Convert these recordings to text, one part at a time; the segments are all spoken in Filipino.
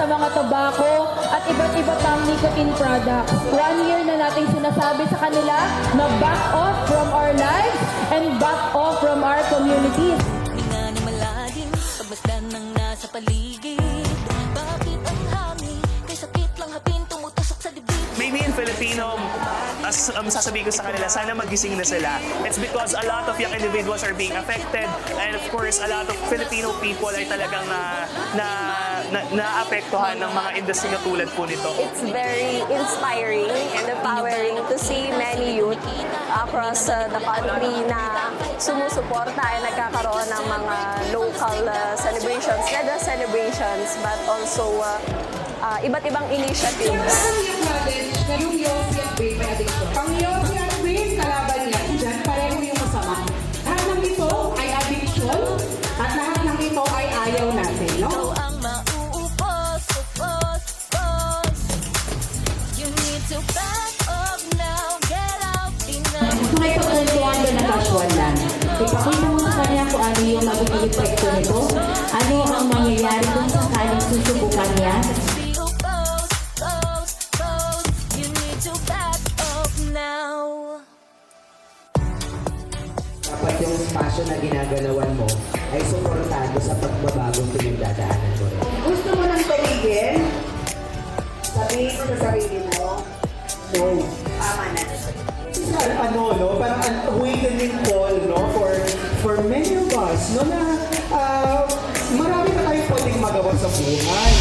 sa mga tobacco at iba't iba pang nicotine products. 1 year na nating sinasabi sa kanila na back off from our lives and back off from our communities. Hinga ni malalim, pagmasdan ng nasa paligid. Bakit ang hangin, kay sakit lang hapin, tumutusok sa dibdib. Maybe in Filipino, as sasabihin ko sa kanila, sana magising na sila. It's because a lot of young individuals are being affected, and of course, a lot of Filipino people ay talagang naapektuhan ng mga industry na tulad po nito. It's very inspiring and empowering to see many youth across the country na sumusuporta ay nagkakaroon ng mga local celebrations, not just celebrations, but also iba't ibang initiatives. Na yung Yosian Brain may addiction. Pang Yosian Brain, kalaban niya, dyan pareho yung masama. Lahat ng ito ay addiction at lahat ng ito ay ayaw natin, no? Ikaw ang mauupos, upos, upos. You need to back up now, get out, Kung may pagkantuan doon na casual lang, ipakita mo sa kanya kung ano yung magiging epekto nito, ano ang mangyayari kung sakaling susubukan niya. Dapat yung passion na ginagalawan mo ay suportado sa pagbabagong pinagdadaanan ko rin. Gusto mo nang tumigil? Sabihin mo sa sarili mo, no. Tama na. Ano, no? Parang an awakening call, no? For many of us, no? Na marami na tayong pwedeng magawa sa buhay.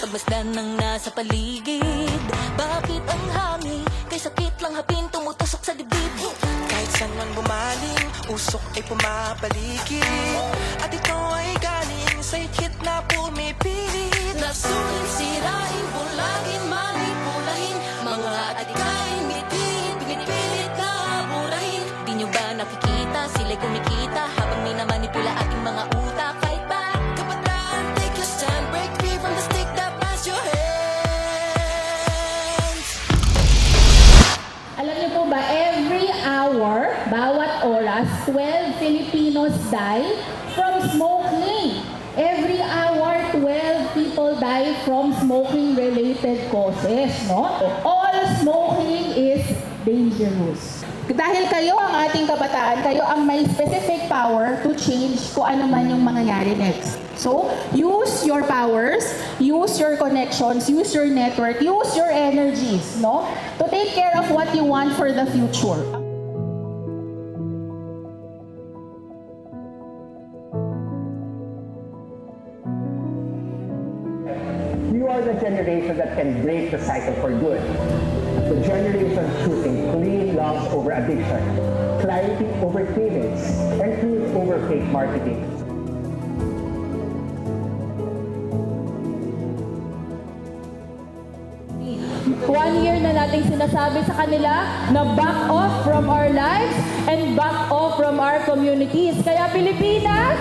Pagmasdan ng nasa paligid. Bakit ang hangin, kay sakit lang hapin, tumutusok sa dibdib. Kahit saan man bumaling, usok ay pumapaligid. At ito ay galing sa higit na pumipilit. Nasulit, sirain, bulagin, manipulahin. Mga adikain, bitin, pinipilit na burahin. Di nyo ba nakikita, sila'y kumikita habang minamanipula ating mga utak. Fight back, kabataan, take a stand, break free from the stick that binds your hands. Alam niyo po ba, every hour, bawat oras, 12 Filipinos die from smoking. Every hour, 12 people die from smoking-related causes, no? All smoking is dangerous. Dahil kayo ang ating kabataan, kayo ang may specific power to change kung ano man yung mangyayari next. So, use your powers, use your connections, use your network, use your energies, no? To take care of what you want for the future. You are the generation that can break the cycle for good. The generation choosing clean loves over addiction, clarity over cravings, and truth over fake marketing. One year na nating sinasabi sa kanila na back off from our lives and back off from our communities. Kaya Pilipinas,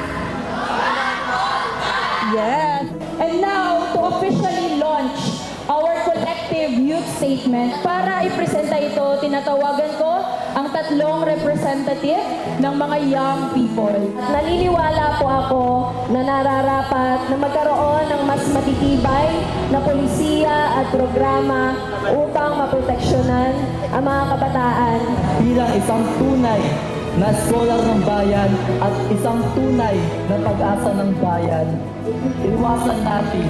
yes. And now, to officially launch our collective youth statement, para ipresenta ito, tinatawagan ko ang tatlong representative ng mga young people. Naniniwala po ako na nararapat na magkaroon ng mas matitibay na polisiya at programa upang maproteksyonan ang mga kabataan. Bilang isang tunay na scholar ng bayan at isang tunay na pag-asa ng bayan, iwasan natin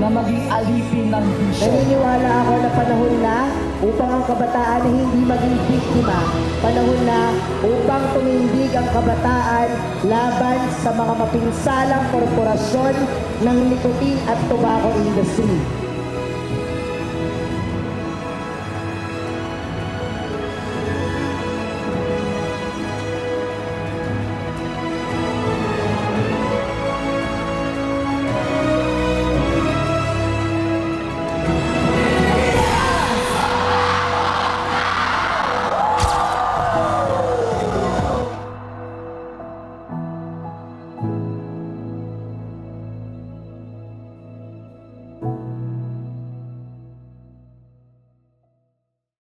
na maging alipin ng bisyo. Naniniwala ako na panahon na upang ang kabataan ay hindi maging biktima. Panahon na upang tumindig ang kabataan laban sa mga mapinsalang korporasyon ng nicotine at tobacco industry.